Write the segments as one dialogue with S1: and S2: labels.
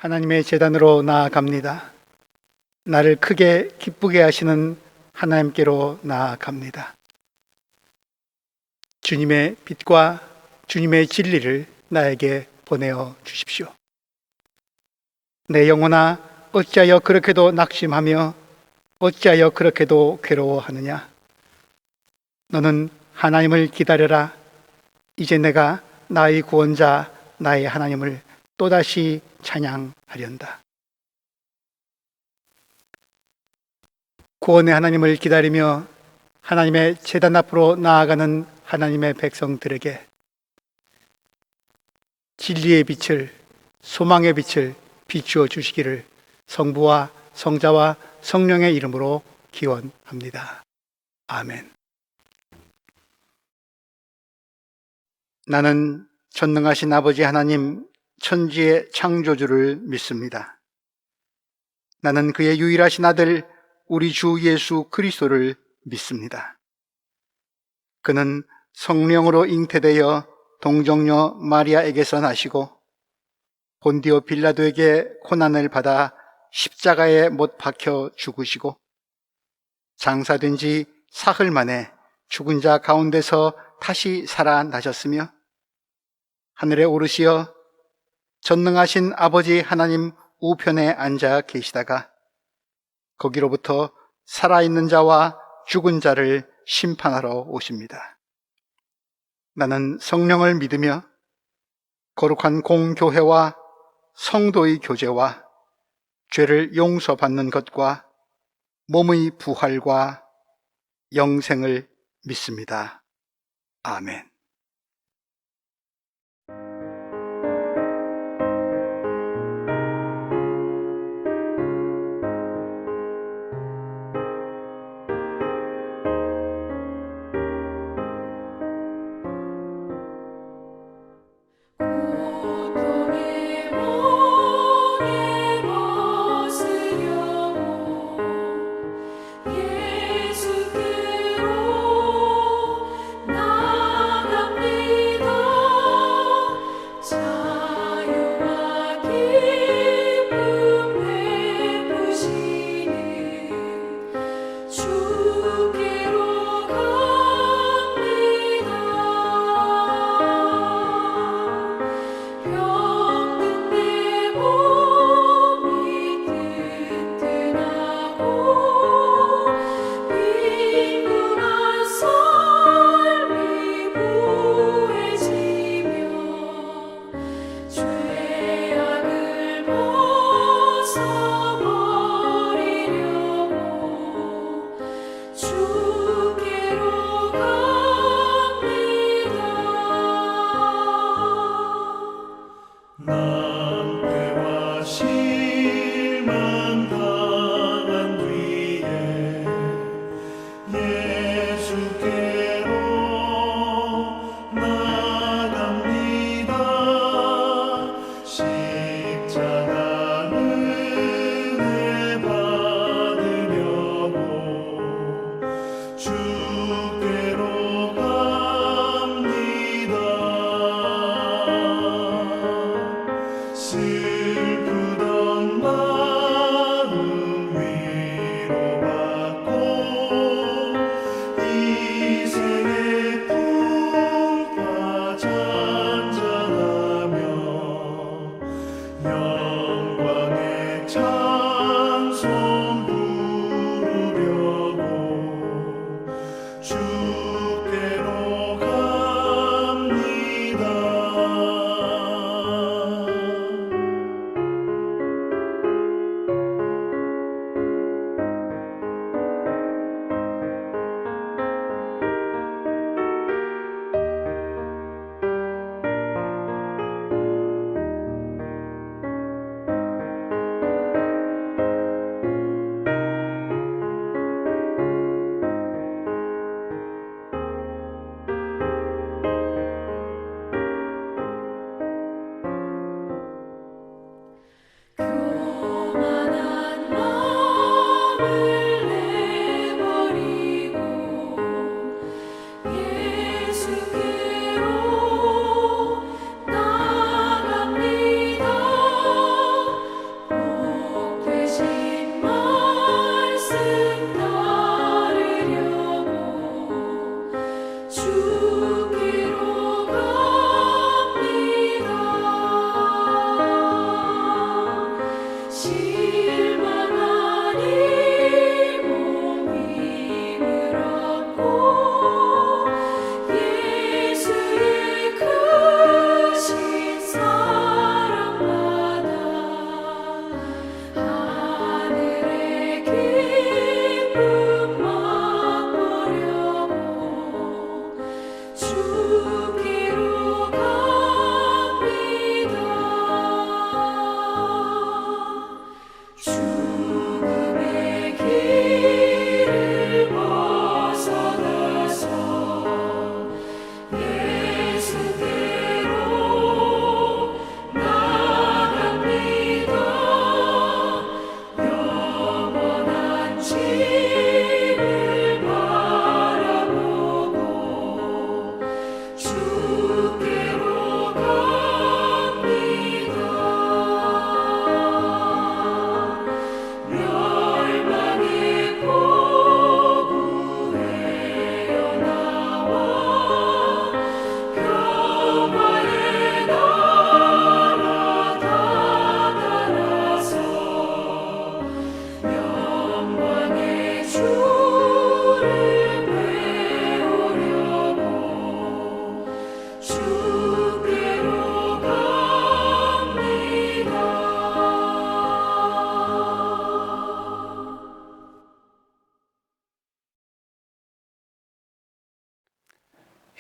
S1: 하나님의 제단으로 나아갑니다. 나를 크게 기쁘게 하시는 하나님께로 나아갑니다. 주님의 빛과 주님의 진리를 나에게 보내어 주십시오. 내 영혼아, 어찌하여 그렇게도 낙심하며 어찌하여 그렇게도 괴로워하느냐? 너는 하나님을 기다려라. 이제 내가 나의 구원자 나의 하나님을 또다시 찬양하련다. 구원의 하나님을 기다리며 하나님의 제단 앞으로 나아가는 하나님의 백성들에게 진리의 빛을, 소망의 빛을 비추어 주시기를 성부와 성자와 성령의 이름으로 기원합니다. 아멘. 나는 전능하신 아버지 하나님, 천지의 창조주를 믿습니다. 나는 그의 유일하신 아들 우리 주 예수 그리스도를 믿습니다. 그는 성령으로 잉태되어 동정녀 마리아에게서 나시고 본디오 빌라도에게 고난을 받아 십자가에 못 박혀 죽으시고 장사된 지 사흘 만에 죽은 자 가운데서 다시 살아나셨으며 하늘에 오르시어 전능하신 아버지 하나님 우편에 앉아 계시다가 거기로부터 살아있는 자와 죽은 자를 심판하러 오십니다. 나는 성령을 믿으며 거룩한 공교회와 성도의 교제와 죄를 용서받는 것과 몸의 부활과 영생을 믿습니다. 아멘.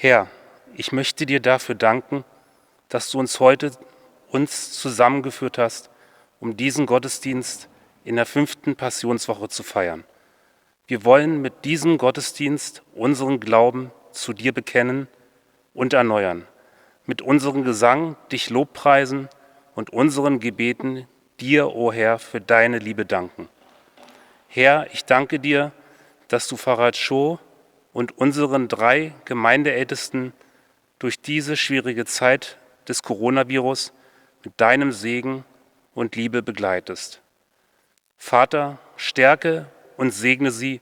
S2: Herr, ich möchte dir dafür danken, dass du uns heute zusammengeführt hast, um diesen Gottesdienst in der 5. Passionswoche zu feiern. Wir wollen mit diesem Gottesdienst unseren Glauben zu dir bekennen und erneuern, mit unserem Gesang dich lobpreisen und unseren Gebeten dir, o Herr, für deine Liebe danken. Herr, ich danke dir, dass du Pfarrer Cho und unseren 3 Gemeindeältesten durch diese schwierige Zeit des Coronavirus mit deinem Segen und Liebe begleitest. Vater, stärke und segne sie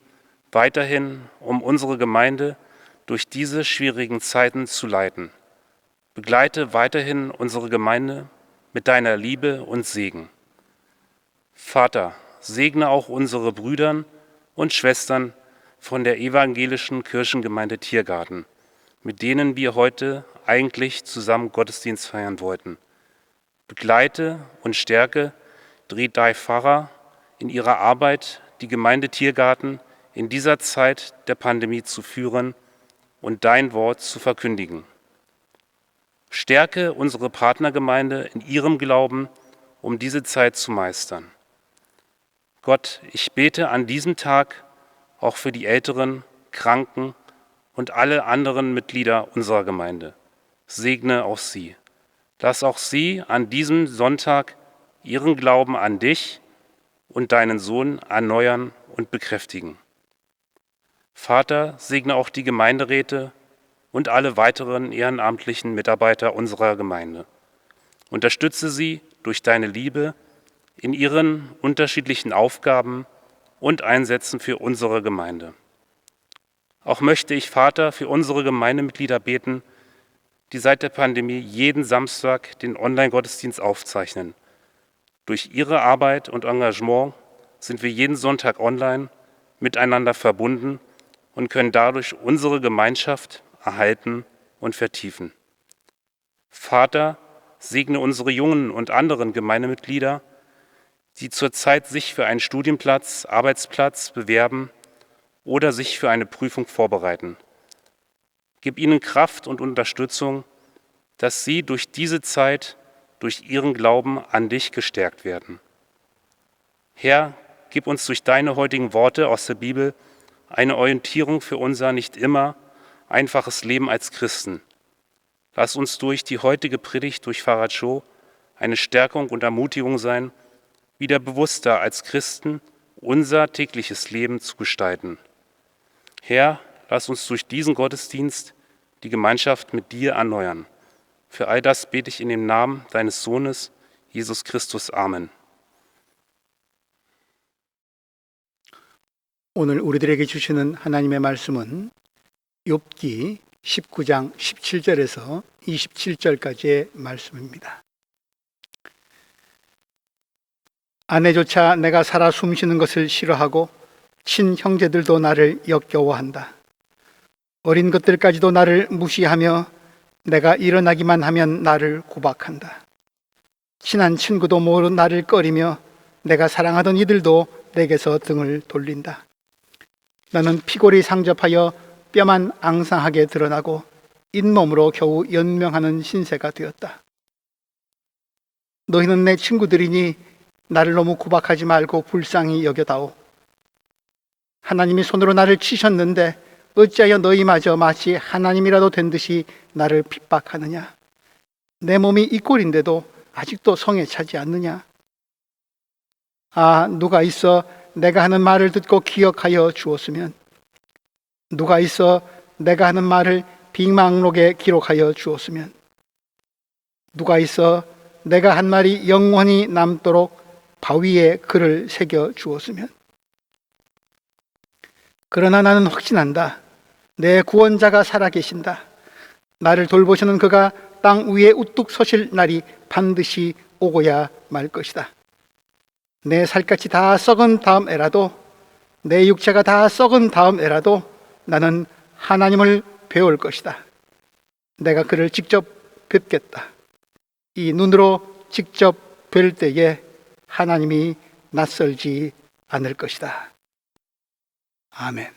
S2: weiterhin, um unsere Gemeinde durch diese schwierigen Zeiten zu leiten. Begleite weiterhin unsere Gemeinde mit deiner Liebe und Segen. Vater, segne auch unsere Brüder und Schwestern von der evangelischen Kirchengemeinde Tiergarten, mit denen wir heute eigentlich zusammen Gottesdienst feiern wollten. Begleite und stärke drei Pfarrer in ihrer Arbeit, die Gemeinde Tiergarten in dieser Zeit der Pandemie zu führen und dein Wort zu verkündigen. Stärke unsere Partnergemeinde in ihrem Glauben, um diese Zeit zu meistern. Gott, ich bete an diesem Tag auch für die Älteren, Kranken und alle anderen Mitglieder unserer Gemeinde. Segne auch sie. Lass auch sie an diesem Sonntag ihren Glauben an dich und deinen Sohn erneuern und bekräftigen. Vater, segne auch die Gemeinderäte und alle weiteren ehrenamtlichen Mitarbeiter unserer Gemeinde. Unterstütze sie durch deine Liebe in ihren unterschiedlichen Aufgaben und Einsätzen für unsere Gemeinde. Auch möchte ich, Vater, für unsere Gemeindemitglieder beten, die seit der Pandemie jeden Samstag den Online-Gottesdienst aufzeichnen. Durch ihre Arbeit und Engagement sind wir jeden Sonntag online miteinander verbunden und können dadurch unsere Gemeinschaft erhalten und vertiefen. Vater, segne unsere jungen und anderen Gemeindemitglieder, die zurzeit sich für einen Studienplatz, Arbeitsplatz bewerben oder sich für eine Prüfung vorbereiten. Gib ihnen Kraft und Unterstützung, dass sie durch diese Zeit, durch ihren Glauben an dich gestärkt werden. Herr, gib uns durch deine heutigen Worte aus der Bibel eine Orientierung für unser nicht immer einfaches Leben als Christen. Lass uns durch die heutige Predigt durch Pfarrer Cho eine Stärkung und Ermutigung sein, wieder bewusster als Christen unser tägliches Leben zu gestalten. Herr, lass uns durch diesen Gottesdienst die Gemeinschaft mit dir erneuern. Für all das bete ich in dem Namen deines Sohnes, Jesus Christus. Amen.
S1: 오늘 우리들에게 주시는 하나님의 말씀은 욥기 19장 17절에서 27절까지의 말씀입니다. 아내조차 내가 살아 숨쉬는 것을 싫어하고 친형제들도 나를 역겨워한다. 어린 것들까지도 나를 무시하며 내가 일어나기만 하면 나를 구박한다. 친한 친구도 모두 나를 꺼리며 내가 사랑하던 이들도 내게서 등을 돌린다. 나는 피골이 상접하여 뼈만 앙상하게 드러나고 잇몸으로 겨우 연명하는 신세가 되었다. 너희는 내 친구들이니 나를 너무 구박하지 말고 불쌍히 여겨다오. 하나님이 손으로 나를 치셨는데 어찌하여 너희마저 마치 하나님이라도 된 듯이 나를 핍박하느냐. 내 몸이 이 꼴인데도 아직도 성에 차지 않느냐. 아, 누가 있어 내가 하는 말을 듣고 기억하여 주었으면, 누가 있어 내가 하는 말을 빅망록에 기록하여 주었으면, 누가 있어 내가 한 말이 영원히 남도록 바위에 글을 새겨 주었으면. 그러나 나는 확신한다. 내 구원자가 살아계신다. 나를 돌보시는 그가 땅 위에 우뚝 서실 날이 반드시 오고야 말 것이다. 내 살갗이 다 썩은 다음에라도, 내 육체가 다 썩은 다음에라도 나는 하나님을 배울 것이다. 내가 그를 직접 뵙겠다. 이 눈으로 직접 뵐 때에 하나님이 낯설지 않을 것이다. 아멘.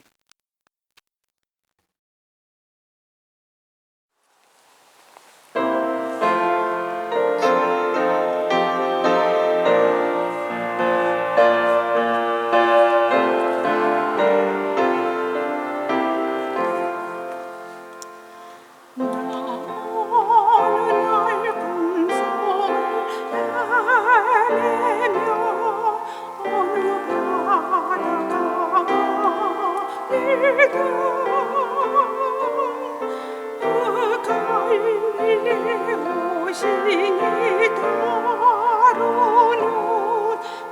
S3: 다루는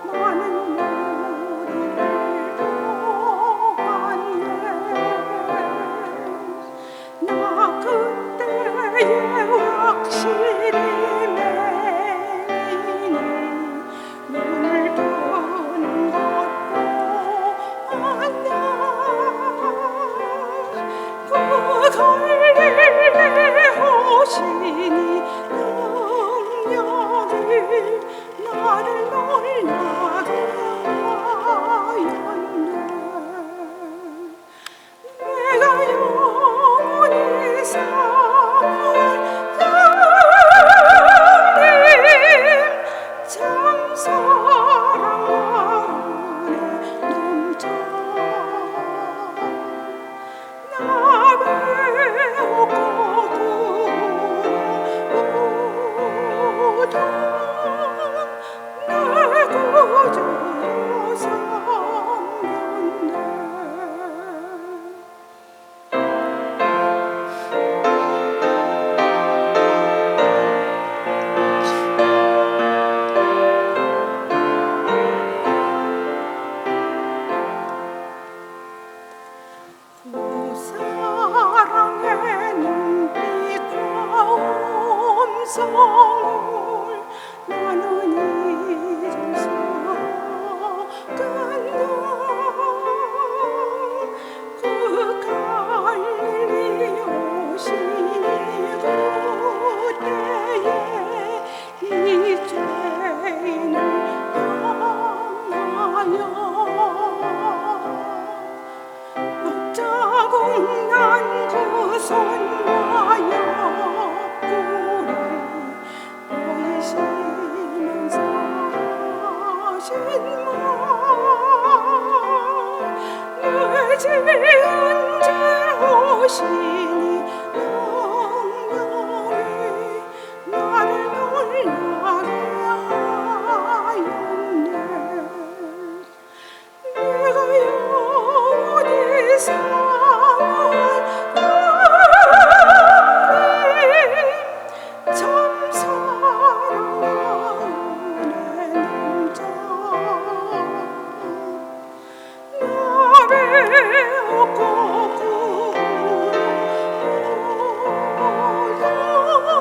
S3: 많은 무리를 보았네. 나 그때의 확실히 맹인이 눈을 뜨는 것 보았나. 그 갈릴리 오시니 능력이 나를 놀라게 하였네. 내가 영원히 삼을 주님 참 사랑과 은혜 넘쳐 나 배우고 구원하던 날 구주로 삼겼네. 그 사랑의 눈빛과 음성을 나는 잊을 수 없겠네. 그 갈릴리 오시니 그때에 이 죄인을 향하여 자국 난 그 손과 옆구리 보이시면서 하신 말 늦은 죄 오시니 능력이 나를 놀라게 하였네. 내가 영원히 삼을 주님 참 사랑과 은혜 넘쳐 나 배우고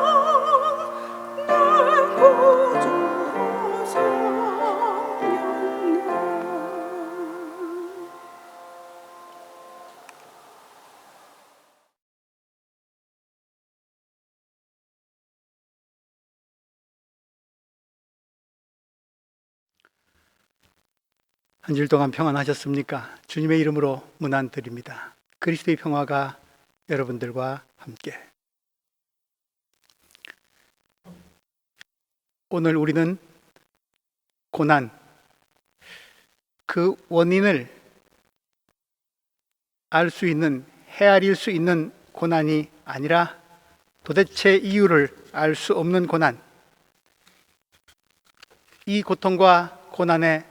S3: 구원하던 날 구주로 삼겼네.
S1: 한 주일 동안 평안하셨습니까? 주님의 이름으로 문안 드립니다. 그리스도의 평화가 여러분들과 함께. 오늘 우리는 고난, 그 원인을 알 수 있는, 헤아릴 수 있는 고난이 아니라 도대체 이유를 알 수 없는 고난, 이 고통과 고난의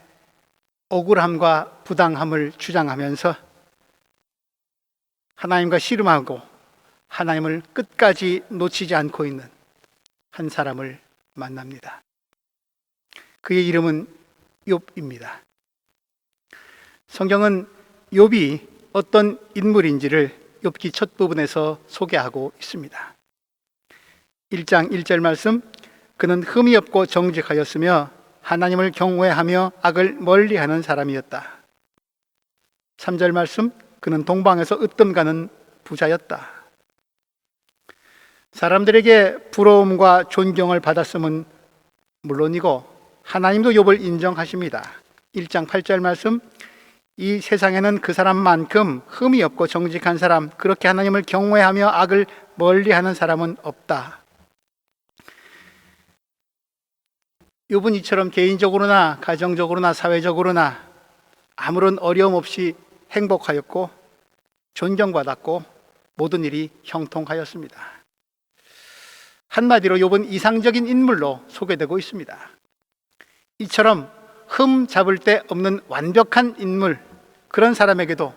S1: 억울함과 부당함을 주장하면서 하나님과 씨름하고 하나님을 끝까지 놓치지 않고 있는 한 사람을 만납니다. 그의 이름은 욥입니다. 성경은 욥이 어떤 인물인지를 욥기 첫 부분에서 소개하고 있습니다. 1장 1절 말씀, 그는 흠이 없고 정직하였으며 하나님을 경외하며 악을 멀리하는 사람이었다. 3절 말씀, 그는 동방에서 으뜸가는 부자였다. 사람들에게 부러움과 존경을 받았음은 물론이고 하나님도 욥을 인정하십니다. 1장 8절 말씀, 이 세상에는 그 사람만큼 흠이 없고 정직한 사람, 그렇게 하나님을 경외하며 악을 멀리하는 사람은 없다. 욥은 이처럼 개인적으로나 가정적으로나 사회적으로나 아무런 어려움 없이 행복하였고 존경받았고 모든 일이 형통하였습니다. 한마디로 욥은 이상적인 인물로 소개되고 있습니다. 이처럼 흠 잡을 데 없는 완벽한 인물, 그런 사람에게도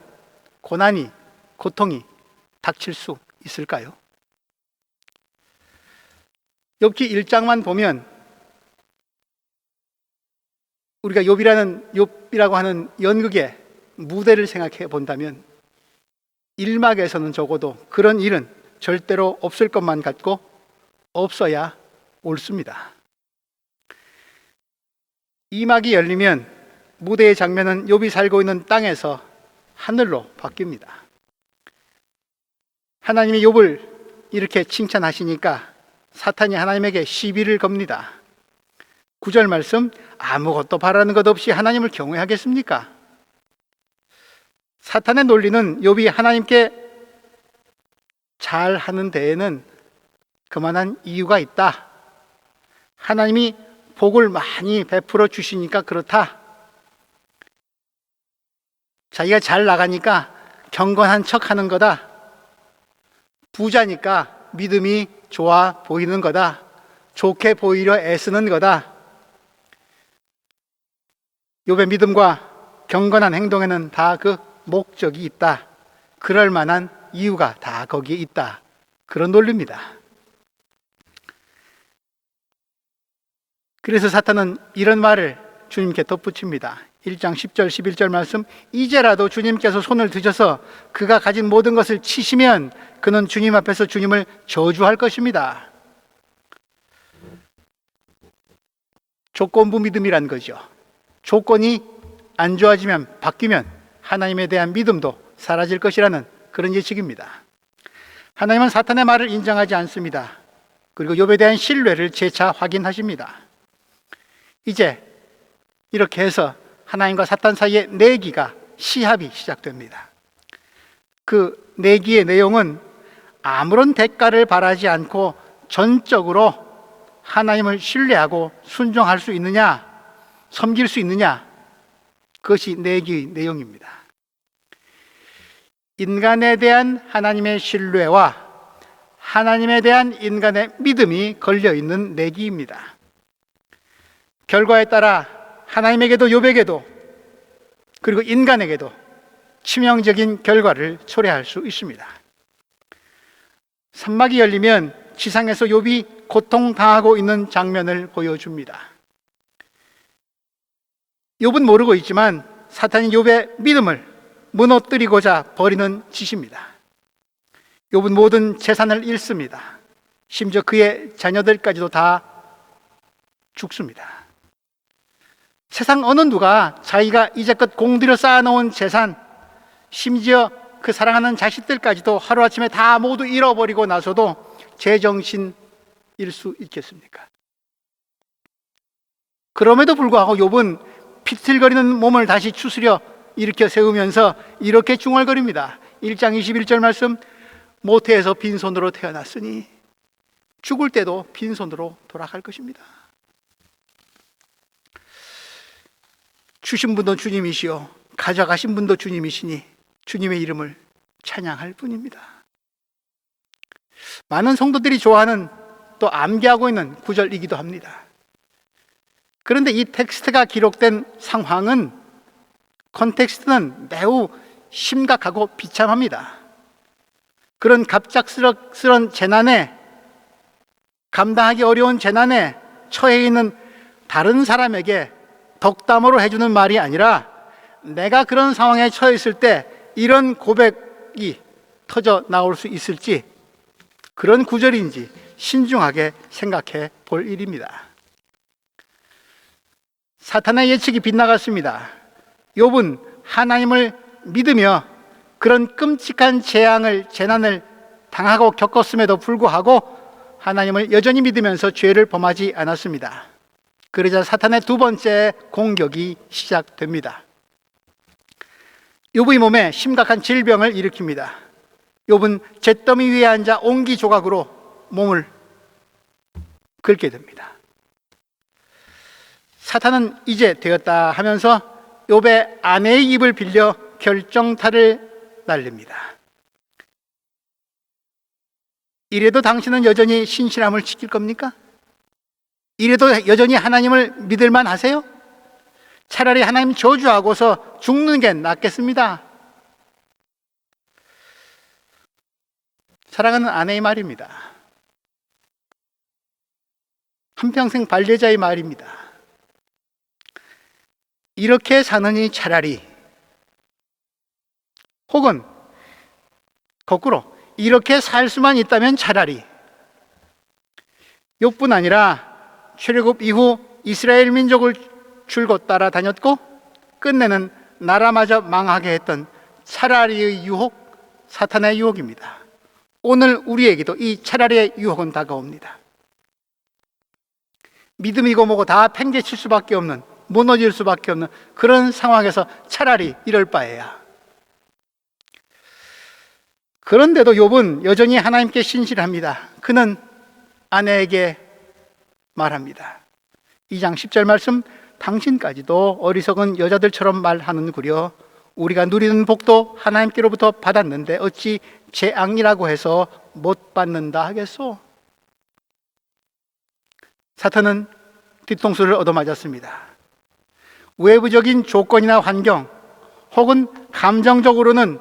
S1: 고난이, 고통이 닥칠 수 있을까요? 욥기 1장만 보면 우리가 욥이라고 하는 연극의 무대를 생각해 본다면 1막에서는 적어도 그런 일은 절대로 없을 것만 같고 없어야 옳습니다. 2막이 열리면 무대의 장면은 욥이 살고 있는 땅에서 하늘로 바뀝니다. 하나님이 욥을 이렇게 칭찬하시니까 사탄이 하나님에게 시비를 겁니다. 9절 말씀, 아무것도 바라는 것 없이 하나님을 경외하겠습니까? 사탄의 논리는 욥이 하나님께 잘하는 데에는 그만한 이유가 있다. 하나님이 복을 많이 베풀어 주시니까 그렇다. 자기가 잘 나가니까 경건한 척 하는 거다. 부자니까 믿음이 좋아 보이는 거다. 좋게 보이려 애쓰는 거다. 욥의 믿음과 경건한 행동에는 다 그 목적이 있다. 그럴 만한 이유가 다 거기에 있다. 그런 논리입니다. 그래서 사탄은 이런 말을 주님께 덧붙입니다. 1장 10절 11절 말씀, 이제라도 주님께서 손을 드셔서 그가 가진 모든 것을 치시면 그는 주님 앞에서 주님을 저주할 것입니다. 조건부 믿음이란 거죠. 조건이 안 좋아지면, 바뀌면 하나님에 대한 믿음도 사라질 것이라는 그런 예측입니다. 하나님은 사탄의 말을 인정하지 않습니다. 그리고 욥에 대한 신뢰를 재차 확인하십니다. 이제 이렇게 해서 하나님과 사탄 사이의 내기가 시합이 시작됩니다. 그 내기의 내용은 아무런 대가를 바라지 않고 전적으로 하나님을 신뢰하고 순종할 수 있느냐, 섬길 수 있느냐, 그것이 내기의 내용입니다. 인간에 대한 하나님의 신뢰와 하나님에 대한 인간의 믿음이 걸려있는 내기입니다. 결과에 따라 하나님에게도 욥에게도 그리고 인간에게도 치명적인 결과를 초래할 수 있습니다. 산막이 열리면 지상에서 욥이 고통당하고 있는 장면을 보여줍니다. 욥은 모르고 있지만 사탄이 욥의 믿음을 무너뜨리고자 벌이는 짓입니다. 욥은 모든 재산을 잃습니다. 심지어 그의 자녀들까지도 다 죽습니다. 세상 어느 누가 자기가 이제껏 공들여 쌓아놓은 재산, 심지어 그 사랑하는 자식들까지도 하루아침에 다 모두 잃어버리고 나서도 제정신일 수 있겠습니까? 그럼에도 불구하고 욥은 비틀거리는 몸을 다시 추스려 일으켜 세우면서 이렇게 중얼거립니다. 1장 21절 말씀, 모태에서 빈손으로 태어났으니 죽을 때도 빈손으로 돌아갈 것입니다. 주신 분도 주님이시요 가져가신 분도 주님이시니 주님의 이름을 찬양할 뿐입니다. 많은 성도들이 좋아하는, 또 암기하고 있는 구절이기도 합니다. 그런데 이 텍스트가 기록된 상황은, 컨텍스트는 매우 심각하고 비참합니다. 그런 갑작스런 재난에, 감당하기 어려운 재난에 처해 있는 다른 사람에게 덕담으로 해주는 말이 아니라 내가 그런 상황에 처해 있을 때 이런 고백이 터져 나올 수 있을지, 그런 구절인지 신중하게 생각해 볼 일입니다. 사탄의 예측이 빗나갔습니다. 욥은 하나님을 믿으며 그런 끔찍한 재난을 당하고 겪었음에도 불구하고 하나님을 여전히 믿으면서 죄를 범하지 않았습니다. 그러자 사탄의 두 번째 공격이 시작됩니다. 욥의 몸에 심각한 질병을 일으킵니다. 욥은 잿더미 위에 앉아 옹기 조각으로 몸을 긁게 됩니다. 사탄은 이제 되었다 하면서 욥의 아내의 입을 빌려 결정타를 날립니다. 이래도 당신은 여전히 신실함을 지킬 겁니까? 이래도 여전히 하나님을 믿을만 하세요? 차라리 하나님 저주하고서 죽는 게 낫겠습니다. 사랑하는 아내의 말입니다. 한평생 발제자의 말입니다. 이렇게 사느니 차라리, 혹은 거꾸로 이렇게 살 수만 있다면 차라리. 욥뿐 아니라 출애굽 이후 이스라엘 민족을 줄곧 따라다녔고 끝내는 나라마저 망하게 했던 차라리의 유혹, 사탄의 유혹입니다. 오늘 우리에게도 이 차라리의 유혹은 다가옵니다. 믿음이고 뭐고 다 팽개칠 수밖에 없는, 무너질 수밖에 없는 그런 상황에서 차라리 이럴 바에야. 그런데도 욥은 여전히 하나님께 신실합니다. 그는 아내에게 말합니다. 2장 10절 말씀, 당신까지도 어리석은 여자들처럼 말하는구려. 우리가 누리는 복도 하나님께로부터 받았는데 어찌 재앙이라고 해서 못 받는다 하겠소? 사탄은 뒤통수를 얻어맞았습니다. 외부적인 조건이나 환경 혹은 감정적으로는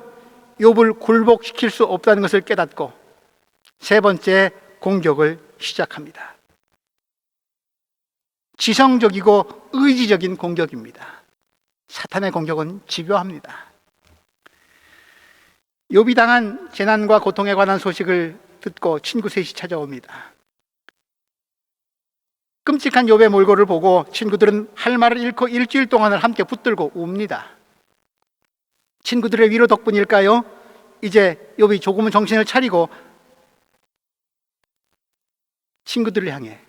S1: 욥을 굴복시킬 수 없다는 것을 깨닫고 세 번째 공격을 시작합니다. 지성적이고 의지적인 공격입니다. 사탄의 공격은 집요합니다. 욥이 당한 재난과 고통에 관한 소식을 듣고 친구 셋이 찾아옵니다. 끔찍한 욥의 몰골을 보고 친구들은 할 말을 잃고 일주일 동안을 함께 붙들고 웁니다. 친구들의 위로 덕분일까요? 이제 욥이 조금은 정신을 차리고 친구들을 향해,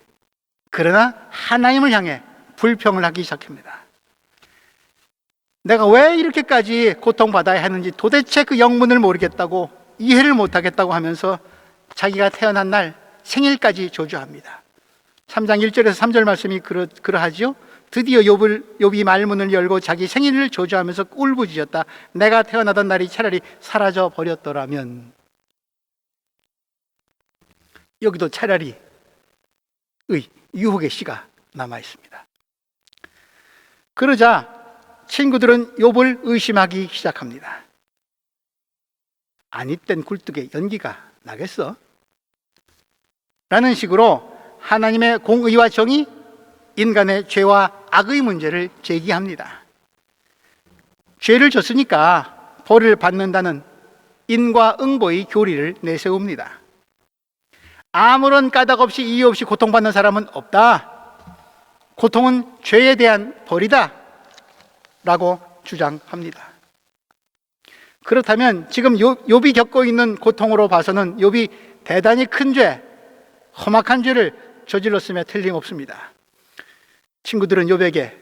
S1: 그러나 하나님을 향해 불평을 하기 시작합니다. 내가 왜 이렇게까지 고통받아야 하는지 도대체 그 영문을 모르겠다고, 이해를 못하겠다고 하면서 자기가 태어난 날 생일까지 저주합니다. 3장 1절에서 3절 말씀이 그러하지요. 드디어 욥이 말문을 열고 자기 생일을 저주하면서 울부짖었다. 내가 태어나던 날이 차라리 사라져 버렸더라면. 여기도 차라리의 유혹의 씨가 남아 있습니다. 그러자 친구들은 욥을 의심하기 시작합니다. 아니 땐 굴뚝에 연기가 나겠어? 라는 식으로 하나님의 공의와 정의, 인간의 죄와 악의 문제를 제기합니다. 죄를 졌으니까 벌을 받는다는 인과응보의 교리를 내세웁니다. 아무런 까닭 없이 이유 없이 고통받는 사람은 없다. 고통은 죄에 대한 벌이다 라고 주장합니다. 그렇다면 지금 욥이 겪고 있는 고통으로 봐서는 욥이 대단히 큰 죄, 험악한 죄를 저질렀음에 틀림없습니다. 친구들은 욥에게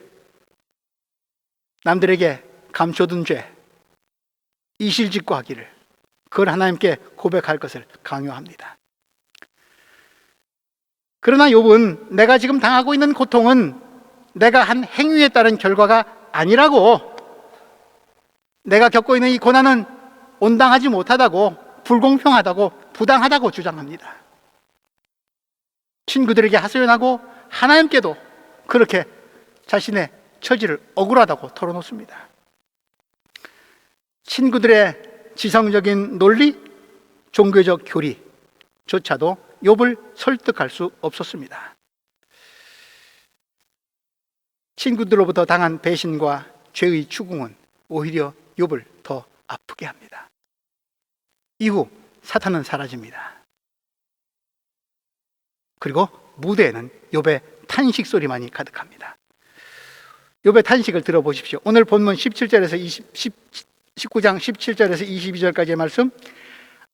S1: 남들에게 감춰둔 죄, 이실직고하기를, 그걸 하나님께 고백할 것을 강요합니다. 그러나 욥은 내가 지금 당하고 있는 고통은 내가 한 행위에 따른 결과가 아니라고, 내가 겪고 있는 이 고난은 온당하지 못하다고, 불공평하다고, 부당하다고 주장합니다. 친구들에게 하소연하고 하나님께도 그렇게 자신의 처지를 억울하다고 털어놓습니다. 친구들의 지성적인 논리, 종교적 교리조차도 욥을 설득할 수 없었습니다. 친구들로부터 당한 배신과 죄의 추궁은 오히려 욥을 더 아프게 합니다. 이후 사탄은 사라집니다. 그리고 무대에는 욥의 탄식 소리만이 가득합니다. 욥의 탄식을 들어보십시오. 오늘 본문 19장 17절에서 22절까지의 말씀.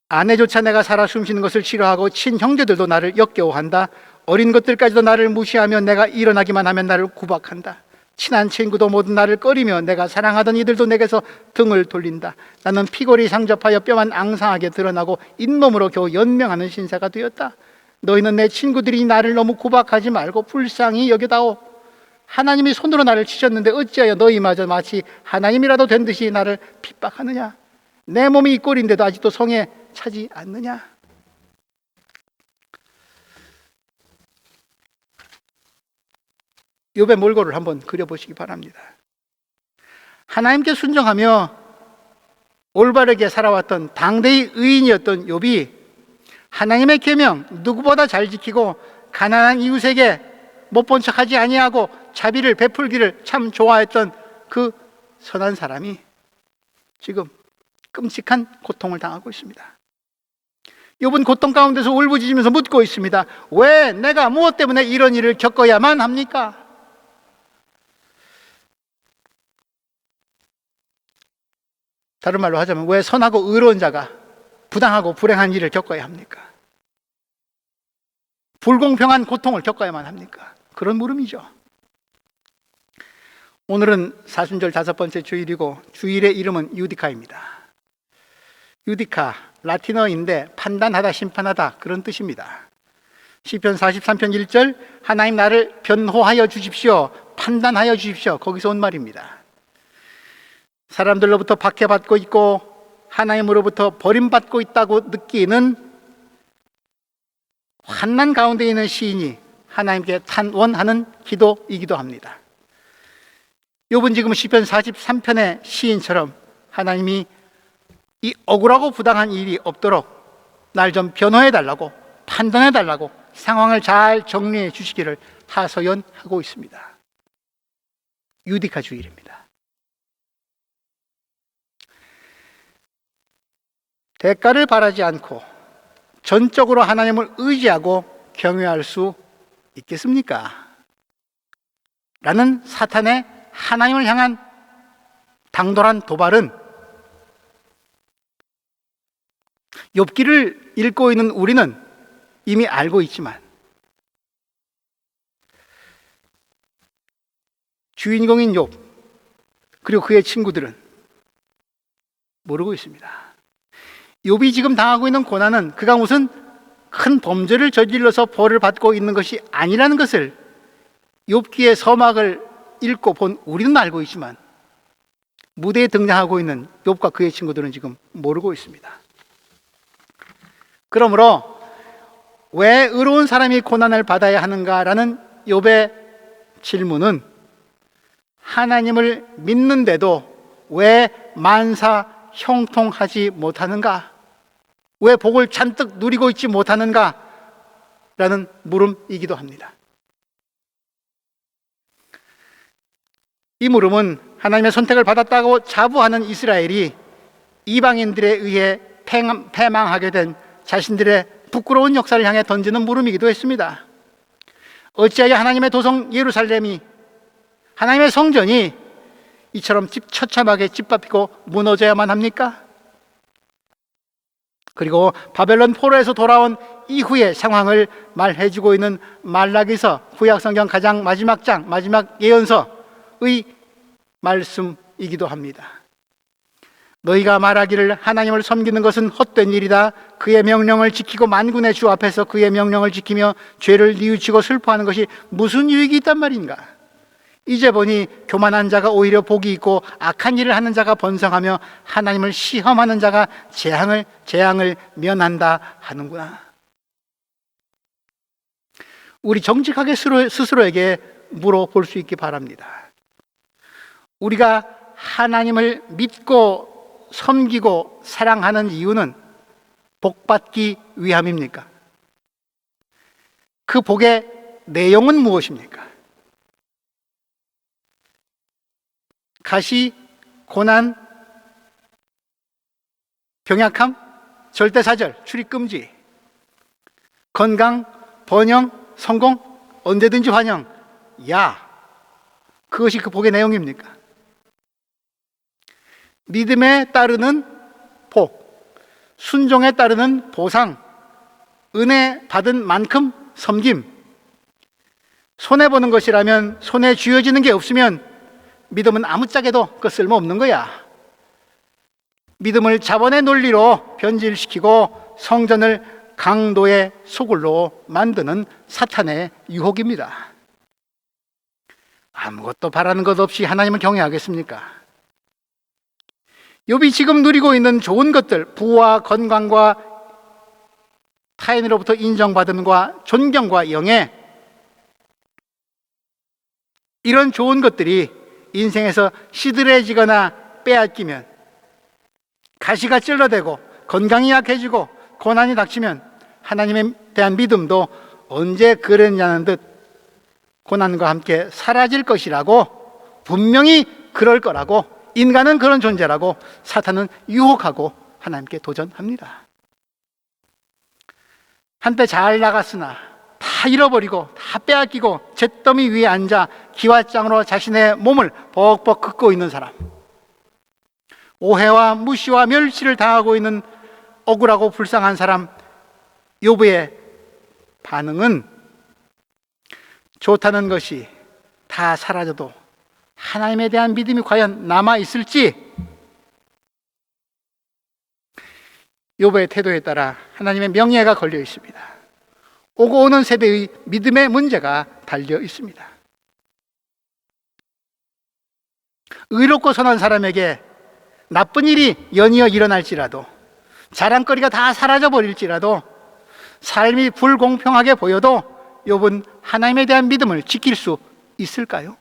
S1: 아내조차 내가 살아 숨쉬는 것을 싫어하고 친형제들도 나를 역겨워한다. 어린 것들까지도 나를 무시하며 내가 일어나기만 하면 나를 구박한다. 친한 친구도 모두 나를 꺼리며 내가 사랑하던 이들도 내게서 등을 돌린다. 나는 피골이 상접하여 뼈만 앙상하게 드러나고 잇몸으로 겨우 연명하는 신세가 되었다. 너희는 내 친구들이 나를 너무 구박하지 말고 불쌍히 여겨다오. 하나님이 손으로 나를 치셨는데 어찌하여 너희마저 마치 하나님이라도 된 듯이 나를 핍박하느냐? 내 몸이 이 꼴인데도 아직도 성에 차지 않느냐? 욥의 몰골을 한번 그려보시기 바랍니다. 하나님께 순종하며 올바르게 살아왔던 당대의 의인이었던 욥이 하나님의 계명 누구보다 잘 지키고 가난한 이웃에게 못 본 척하지 아니하고 자비를 베풀기를 참 좋아했던 그 선한 사람이 지금 끔찍한 고통을 당하고 있습니다. 욥은 고통 가운데서 울부짖으면서 묻고 있습니다. 왜 내가 무엇 때문에 이런 일을 겪어야만 합니까? 다른 말로 하자면 왜 선하고 의로운 자가 부당하고 불행한 일을 겪어야 합니까? 불공평한 고통을 겪어야만 합니까? 그런 물음이죠. 오늘은 사순절 5번째 주일이고 주일의 이름은 유디카입니다. 유디카, 라틴어인데 판단하다, 심판하다 그런 뜻입니다. 시편 43편 1절 하나님 나를 변호하여 주십시오, 판단하여 주십시오, 거기서 온 말입니다. 사람들로부터 박해받고 있고 하나님으로부터 버림받고 있다고 느끼는 환난 가운데 있는 시인이 하나님께 탄원하는 기도이기도 합니다. 욥은 지금 시편 43편의 시인처럼 하나님이 이 억울하고 부당한 일이 없도록 날 좀 변호해 달라고, 판단해 달라고, 상황을 잘 정리해 주시기를 하소연하고 있습니다. 유디카 주일입니다. 대가를 바라지 않고 전적으로 하나님을 의지하고 경외할 수 있겠습니까? 라는 사탄의 하나님을 향한 당돌한 도발은 욥기를 읽고 있는 우리는 이미 알고 있지만 주인공인 욥 그리고 그의 친구들은 모르고 있습니다. 욥이 지금 당하고 있는 고난은 그가 무슨 큰 범죄를 저질러서 벌을 받고 있는 것이 아니라는 것을 욥기의 서막을 읽고 본 우리는 알고 있지만 무대에 등장하고 있는 욥과 그의 친구들은 지금 모르고 있습니다. 그러므로 왜 의로운 사람이 고난을 받아야 하는가라는 욥의 질문은 하나님을 믿는데도 왜 만사 형통하지 못하는가? 왜 복을 잔뜩 누리고 있지 못하는가? 라는 물음이기도 합니다. 이 물음은 하나님의 선택을 받았다고 자부하는 이스라엘이 이방인들에 의해 패망하게 된 자신들의 부끄러운 역사를 향해 던지는 물음이기도 했습니다. 어찌하여 하나님의 도성 예루살렘이, 하나님의 성전이 이처럼 처참하게 짓밟히고 무너져야만 합니까? 그리고 바벨론 포로에서 돌아온 이후의 상황을 말해주고 있는 말라기서, 구약성경 가장 마지막 장, 마지막 예언서의 말씀이기도 합니다. 너희가 말하기를 하나님을 섬기는 것은 헛된 일이다. 그의 명령을 지키고 만군의 주 앞에서 그의 명령을 지키며 죄를 뉘우치고 슬퍼하는 것이 무슨 유익이 있단 말인가? 이제 보니 교만한 자가 오히려 복이 있고 악한 일을 하는 자가 번성하며 하나님을 시험하는 자가 재앙을 면한다 하는구나. 우리 정직하게 스스로에게 물어볼 수 있기 바랍니다. 우리가 하나님을 믿고 섬기고 사랑하는 이유는 복받기 위함입니까? 그 복의 내용은 무엇입니까? 가시, 고난, 병약함, 절대사절, 출입금지, 건강, 번영, 성공, 언제든지 환영. 그것이 그 복의 내용입니까? 믿음에 따르는 복, 순종에 따르는 보상, 은혜 받은 만큼 섬김. 손해보는 것이라면, 손에 쥐어지는 게 없으면 믿음은 아무짝에도 그 쓸모없는 거야. 믿음을 자본의 논리로 변질시키고 성전을 강도의 소굴로 만드는 사탄의 유혹입니다. 아무것도 바라는 것 없이 하나님을 경외하겠습니까? 욥이 지금 누리고 있는 좋은 것들, 부와 건강과 타인으로부터 인정받음과 존경과 영예, 이런 좋은 것들이 인생에서 시들해지거나 빼앗기면, 가시가 찔러대고 건강이 약해지고 고난이 닥치면 하나님에 대한 믿음도 언제 그랬냐는 듯 고난과 함께 사라질 것이라고, 분명히 그럴 거라고, 인간은 그런 존재라고 사탄은 유혹하고 하나님께 도전합니다. 한때 잘 나갔으나 다 잃어버리고 다 빼앗기고 잿더미 위에 앉아 기와장으로 자신의 몸을 벅벅 긁고 있는 사람, 오해와 무시와 멸시를 당하고 있는 억울하고 불쌍한 사람 욥의 반응은 좋다는 것이 다 사라져도 하나님에 대한 믿음이 과연 남아있을지, 욥의 태도에 따라 하나님의 명예가 걸려 있습니다. 오고 오는 세대의 믿음의 문제가 달려 있습니다. 의롭고 선한 사람에게 나쁜 일이 연이어 일어날지라도, 자랑거리가 다 사라져 버릴지라도, 삶이 불공평하게 보여도 욥은 하나님에 대한 믿음을 지킬 수 있을까요?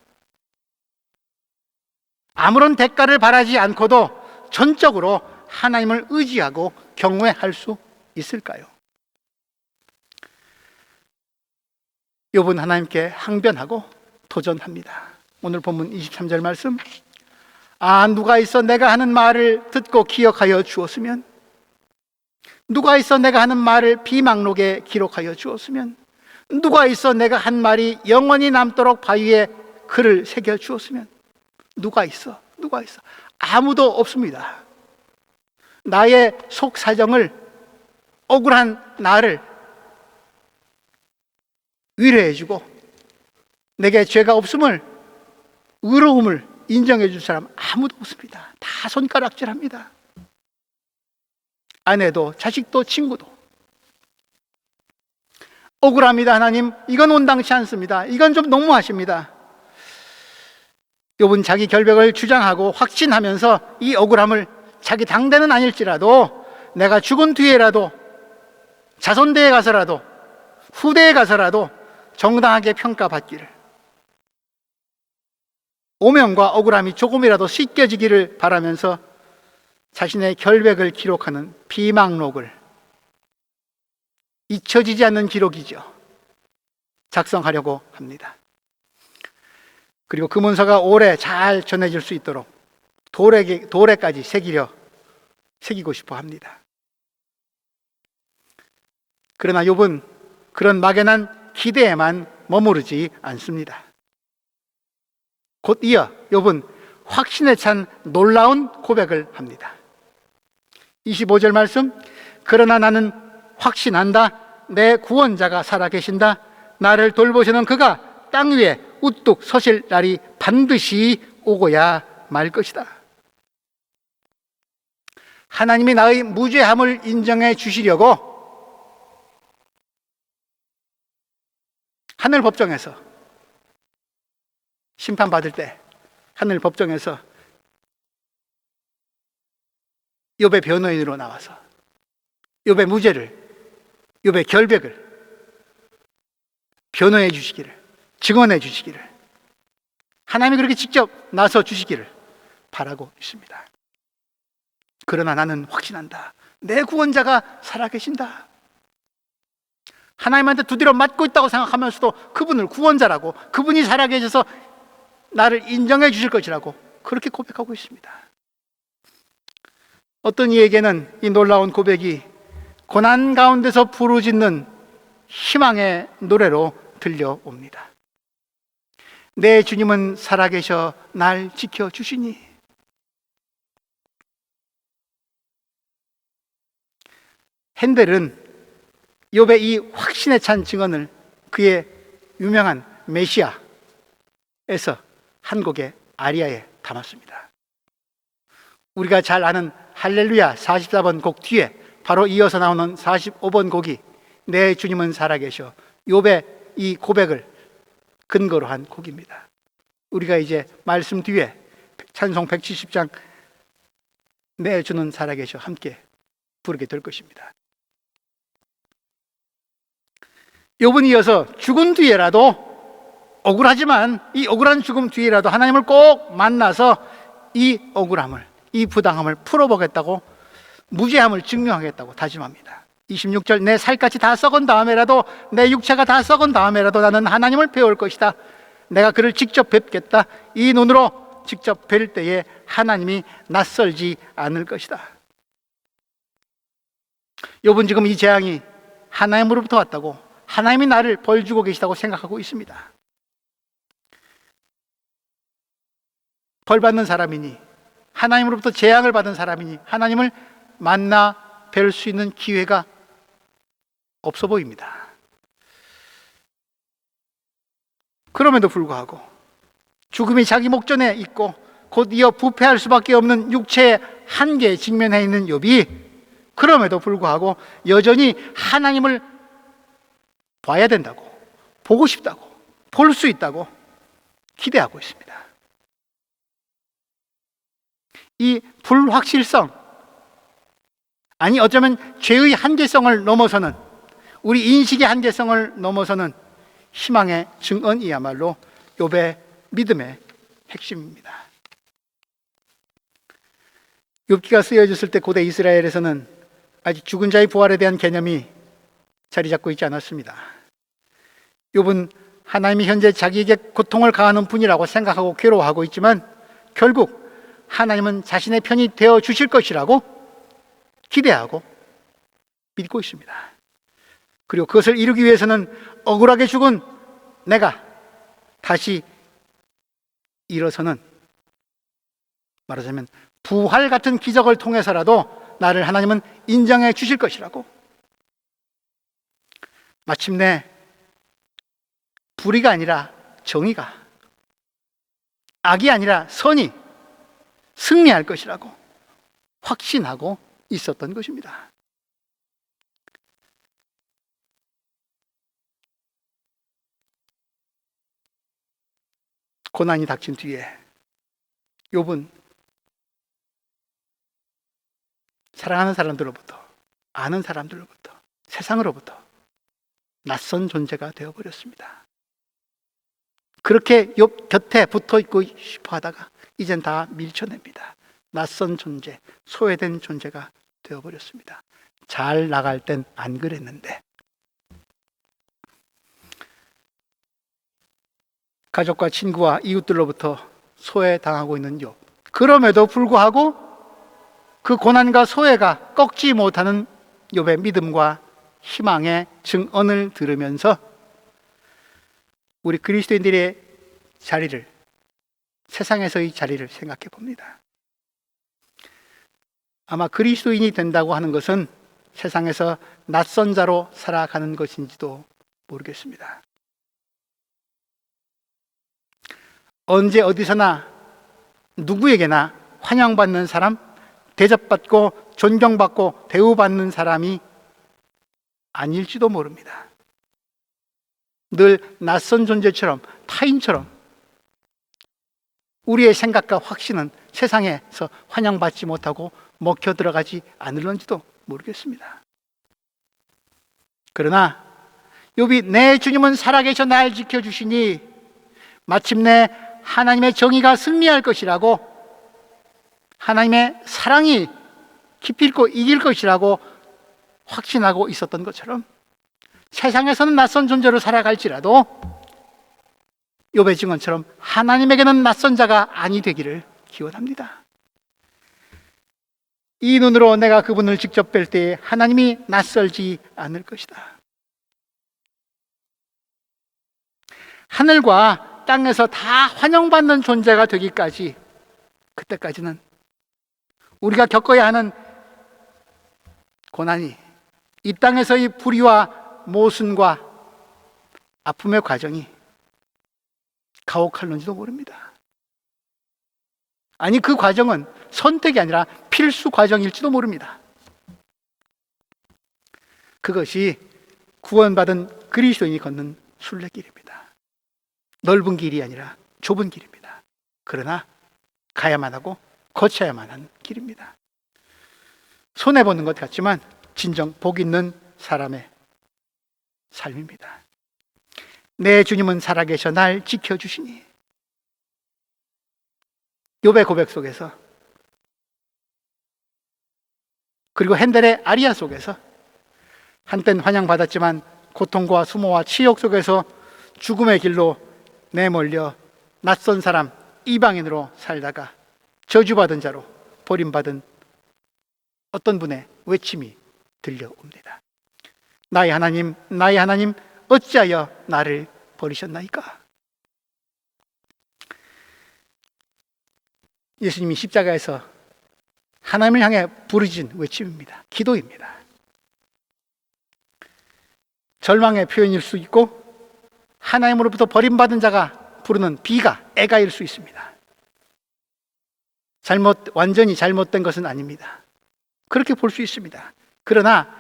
S1: 아무런 대가를 바라지 않고도 전적으로 하나님을 의지하고 경외할 수 있을까요? 욥은 하나님께 항변하고 도전합니다. 오늘 본문 23절 말씀, 누가 있어 내가 하는 말을 듣고 기억하여 주었으면, 누가 있어 내가 하는 말을 비망록에 기록하여 주었으면, 누가 있어 내가 한 말이 영원히 남도록 바위에 글을 새겨 주었으면. 누가 있어? 아무도 없습니다. 나의 속 사정을, 억울한 나를 위로해주고 내게 죄가 없음을, 의로움을 인정해 줄 사람 아무도 없습니다. 다 손가락질합니다. 아내도 자식도 친구도. 억울합니다. 하나님, 이건 온당치 않습니다. 이건 좀 너무하십니다. 욥은 자기 결백을 주장하고 확신하면서 이 억울함을 자기 당대는 아닐지라도 내가 죽은 뒤에라도, 자손대에 가서라도, 후대에 가서라도 정당하게 평가받기를, 오명과 억울함이 조금이라도 씻겨지기를 바라면서 자신의 결백을 기록하는 비망록을, 잊혀지지 않는 기록이죠, 작성하려고 합니다. 그리고 그 문서가 오래 잘 전해질 수 있도록 돌에까지 새기고 싶어 합니다. 그러나 욥은 그런 막연한 기대에만 머무르지 않습니다. 곧 이어 욥은 확신에 찬 놀라운 고백을 합니다. 25절 말씀, 그러나 나는 확신한다. 내 구원자가 살아계신다. 나를 돌보시는 그가 땅 위에 우뚝 서실 날이 반드시 오고야 말 것이다. 하나님이 나의 무죄함을 인정해 주시려고 하늘 법정에서 심판받을 때 하늘 법정에서 욥의 변호인으로 나와서 욥의 무죄를, 욥의 결백을 변호해 주시기를, 증언해 주시기를, 하나님이 그렇게 직접 나서 주시기를 바라고 있습니다. 그러나 나는 확신한다. 내 구원자가 살아계신다. 하나님한테 두드려 맞고 있다고 생각하면서도 그분을 구원자라고, 그분이 살아계셔서 나를 인정해 주실 것이라고 그렇게 고백하고 있습니다. 어떤 이에게는 이 놀라운 고백이 고난 가운데서 부르짖는 희망의 노래로 들려옵니다. 내 주님은 살아계셔 날 지켜주시니. 핸델은 욥의 이 확신에 찬 증언을 그의 유명한 메시아에서 한 곡의 아리아에 담았습니다. 우리가 잘 아는 할렐루야 44번 곡 뒤에 바로 이어서 나오는 45번 곡이 내 주님은 살아계셔, 욥의 이 고백을 근거로 한 곡입니다. 우리가 이제 말씀 뒤에 찬송 170장 내 주는 살아계셔 함께 부르게 될 것입니다. 욥은 이어서 죽은 뒤에라도, 억울하지만 이 억울한 죽음 뒤에라도 하나님을 꼭 만나서 이 억울함을, 이 부당함을 풀어보겠다고, 무죄함을 증명하겠다고 다짐합니다. 26절, 내 살갗이 다 썩은 다음에라도, 내 육체가 다 썩은 다음에라도 나는 하나님을 배울 것이다. 내가 그를 직접 뵙겠다. 이 눈으로 직접 뵐 때에 하나님이 낯설지 않을 것이다. 욥은 지금 이 재앙이 하나님으로부터 왔다고, 하나님이 나를 벌 주고 계시다고 생각하고 있습니다. 벌 받는 사람이니, 하나님으로부터 재앙을 받은 사람이니 하나님을 만나 뵐 수 있는 기회가 없어 보입니다. 그럼에도 불구하고 죽음이 자기 목전에 있고 곧 이어 부패할 수밖에 없는 육체의 한계에 직면해 있는 욥이 그럼에도 불구하고 여전히 하나님을 봐야 된다고, 보고 싶다고, 볼 수 있다고 기대하고 있습니다. 이 불확실성, 아니 어쩌면 죄의 한계성을 넘어서는, 우리 인식의 한계성을 넘어서는 희망의 증언이야말로 욥의 믿음의 핵심입니다. 욥기가 쓰여졌을 때 고대 이스라엘에서는 아직 죽은 자의 부활에 대한 개념이 자리 잡고 있지 않았습니다. 욥은 하나님이 현재 자기에게 고통을 가하는 분이라고 생각하고 괴로워하고 있지만 결국 하나님은 자신의 편이 되어 주실 것이라고 기대하고 믿고 있습니다. 그리고 그것을 이루기 위해서는 억울하게 죽은 내가 다시 일어서는, 말하자면 부활 같은 기적을 통해서라도 나를 하나님은 인정해 주실 것이라고, 마침내 불의가 아니라 정의가, 악이 아니라 선이 승리할 것이라고 확신하고 있었던 것입니다. 고난이 닥친 뒤에 욥은 사랑하는 사람들로부터, 아는 사람들로부터, 세상으로부터 낯선 존재가 되어버렸습니다. 그렇게 욥 곁에 붙어 있고 싶어 하다가 이젠 다 밀쳐냅니다. 낯선 존재, 소외된 존재가 되어버렸습니다. 잘 나갈 땐 안 그랬는데. 가족과 친구와 이웃들로부터 소외당하고 있는 욥. 그럼에도 불구하고 그 고난과 소외가 꺾지 못하는 욥의 믿음과 희망의 증언을 들으면서 우리 그리스도인들의 자리를, 세상에서의 자리를 생각해 봅니다. 아마 그리스도인이 된다고 하는 것은 세상에서 낯선 자로 살아가는 것인지도 모르겠습니다. 언제 어디서나 누구에게나 환영받는 사람, 대접받고 존경받고 대우받는 사람이 아닐지도 모릅니다. 늘 낯선 존재처럼, 타인처럼 우리의 생각과 확신은 세상에서 환영받지 못하고 먹혀 들어가지 않을런지도 모르겠습니다. 그러나 욥이 내 주님은 살아계셔 날 지켜주시니 마침내 하나님의 정의가 승리할 것이라고, 하나님의 사랑이 기필코 이길 것이라고 확신하고 있었던 것처럼 세상에서는 낯선 존재로 살아갈지라도 욥의 증언처럼 하나님에게는 낯선 자가 아니 되기를 기원합니다. 이 눈으로 내가 그분을 직접 뵐 때에 하나님이 낯설지 않을 것이다. 하늘과 땅에서 다 환영받는 존재가 되기까지, 그때까지는 우리가 겪어야 하는 고난이, 이 땅에서의 불의와 모순과 아픔의 과정이 가혹할는지도 모릅니다. 아니, 그 과정은 선택이 아니라 필수 과정일지도 모릅니다. 그것이 구원받은 그리스도인이 걷는 순례길입니다. 넓은 길이 아니라 좁은 길입니다. 그러나 가야만 하고 거쳐야만 하는 길입니다. 손해보는 것 같지만 진정 복 있는 사람의 삶입니다. 내 주님은 살아계셔 날 지켜주시니. 욥의 고백 속에서, 그리고 핸델의 아리아 속에서 한땐 환영받았지만 고통과 수모와 치욕 속에서 죽음의 길로 내몰려 낯선 사람, 이방인으로 살다가 저주받은 자로 버림받은 어떤 분의 외침이 들려옵니다. 나의 하나님, 나의 하나님, 어찌하여 나를 버리셨나이까? 예수님이 십자가에서 하나님을 향해 부르짖은 외침입니다. 기도입니다. 절망의 표현일 수 있고 하나님으로부터 버림받은 자가 부르는 비가, 애가일 수 있습니다. 완전히 잘못된 것은 아닙니다. 그렇게 볼 수 있습니다. 그러나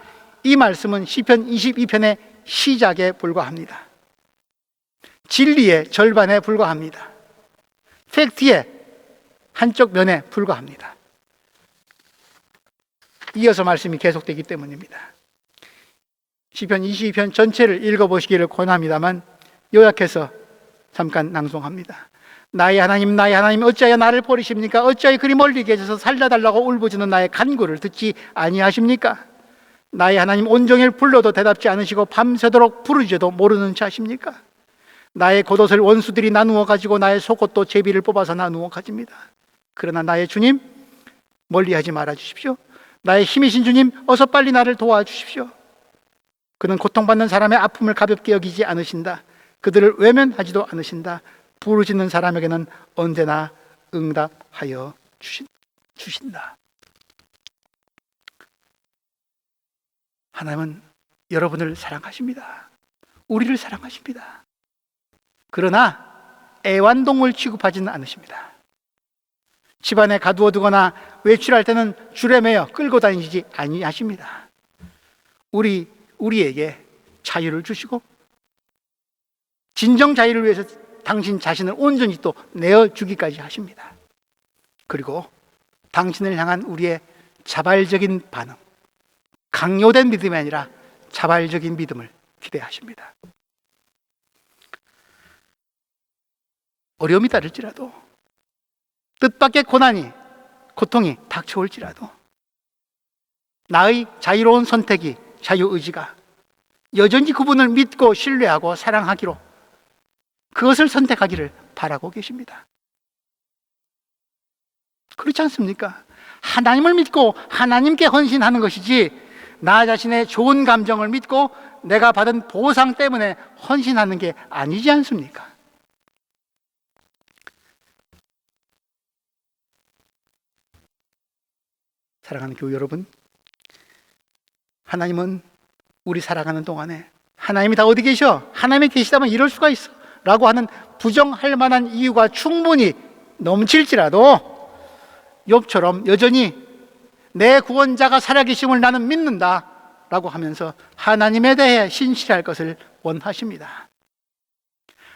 S1: 이 말씀은 시편 22편의 시작에 불과합니다. 진리의 절반에 불과합니다. 팩트의 한쪽 면에 불과합니다. 이어서 말씀이 계속되기 때문입니다. 시편 22편 전체를 읽어보시기를 권합니다만 요약해서 잠깐 낭송합니다. 나의 하나님, 나의 하나님, 어찌하여 나를 버리십니까? 어찌하여 그리 멀리 계셔서 살려달라고 울부짖는 나의 간구를 듣지 아니하십니까? 나의 하나님, 온종일 불러도 대답지 않으시고 밤새도록 부르짖어도 모르는 자십니까? 나의 겉옷을 원수들이 나누어 가지고 나의 속옷도 제비를 뽑아서 나누어 가집니다. 그러나 나의 주님, 멀리하지 말아 주십시오. 나의 힘이신 주님, 어서 빨리 나를 도와주십시오. 그는 고통받는 사람의 아픔을 가볍게 여기지 않으신다. 그들을 외면하지도 않으신다. 부르짖는 사람에게는 언제나 응답하여 주신다. 하나님은 여러분을 사랑하십니다. 우리를 사랑하십니다. 그러나 애완동물 취급하지는 않으십니다. 집안에 가두어두거나 외출할 때는 줄에 매여 끌고 다니지 아니하십니다. 우리에게 자유를 주시고 진정 자유를 위해서 당신 자신을 온전히 또 내어주기까지 하십니다. 그리고 당신을 향한 우리의 자발적인 반응, 강요된 믿음이 아니라 자발적인 믿음을 기대하십니다. 어려움이 따를지라도, 뜻밖의 고통이 닥쳐올지라도 나의 자유로운 선택이, 자유의지가 여전히 그분을 믿고 신뢰하고 사랑하기로, 그것을 선택하기를 바라고 계십니다. 그렇지 않습니까? 하나님을 믿고 하나님께 헌신하는 것이지 나 자신의 좋은 감정을 믿고 내가 받은 보상 때문에 헌신하는 게 아니지 않습니까? 사랑하는 교우 여러분, 하나님은 우리 살아가는 동안에 하나님이 다 어디 계셔? 하나님이 계시다면 이럴 수가 있어 라고 하는 부정할 만한 이유가 충분히 넘칠지라도 욥처럼 여전히 내 구원자가 살아계심을 나는 믿는다 라고 하면서 하나님에 대해 신실할 것을 원하십니다.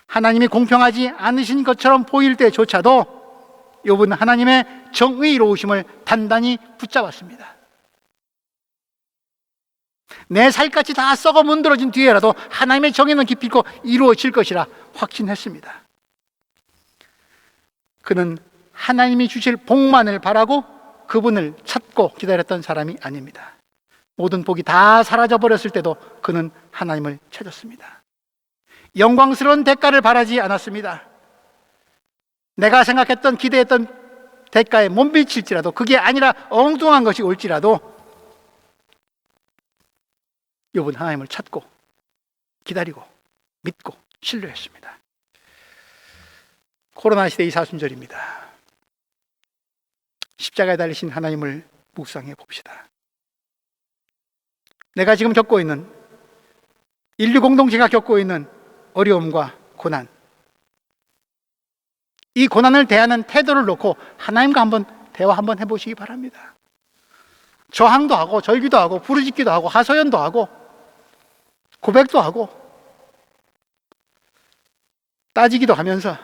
S1: 하나님이 공평하지 않으신 것처럼 보일 때조차도 욥은 하나님의 정의로우심을 단단히 붙잡았습니다. 내 살갗이 다 썩어 문드러진 뒤에라도 하나님의 정의는 기필코 이루어질 것이라 확신했습니다. 그는 하나님이 주실 복만을 바라고 그분을 찾고 기다렸던 사람이 아닙니다. 모든 복이 다 사라져버렸을 때도 그는 하나님을 찾았습니다. 영광스러운 대가를 바라지 않았습니다. 내가 생각했던, 기대했던 대가에 못 미칠지라도, 그게 아니라 엉뚱한 것이 올지라도 욥은 하나님을 찾고 기다리고 믿고 신뢰했습니다. 코로나 시대의 사순절입니다. 십자가에 달리신 하나님을 묵상해 봅시다. 내가 지금 겪고 있는, 인류 공동체가 겪고 있는 어려움과 고난, 이 고난을 대하는 태도를 놓고 하나님과 한번 대화 한번 해보시기 바랍니다. 저항도 하고 절기도 하고 부르짖기도 하고 하소연도 하고 고백도 하고 따지기도 하면서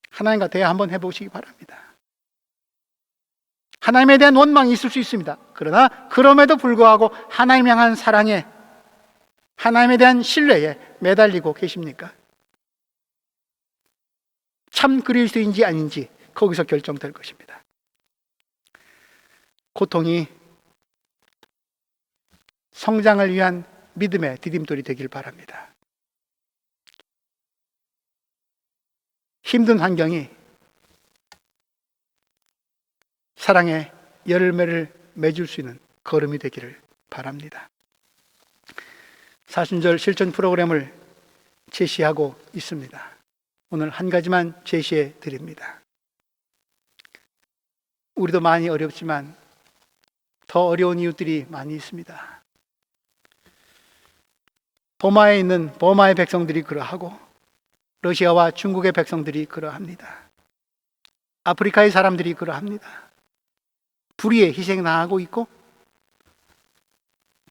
S1: 하나님과 대화 한번 해보시기 바랍니다. 하나님에 대한 원망이 있을 수 있습니다. 그러나 그럼에도 불구하고 하나님 향한 사랑에, 하나님에 대한 신뢰에 매달리고 계십니까? 참 그리스도인지 아닌지 거기서 결정될 것입니다. 고통이 성장을 위한 믿음의 디딤돌이 되길 바랍니다. 힘든 환경이 사랑의 열매를 맺을 수 있는 걸음이 되기를 바랍니다. 사순절 실천 프로그램을 제시하고 있습니다. 오늘 한 가지만 제시해 드립니다. 우리도 많이 어렵지만 더 어려운 이웃들이 많이 있습니다. 버마에 있는 버마의 백성들이 그러하고 러시아와 중국의 백성들이 그러합니다. 아프리카의 사람들이 그러합니다. 불의에 희생 당하고 있고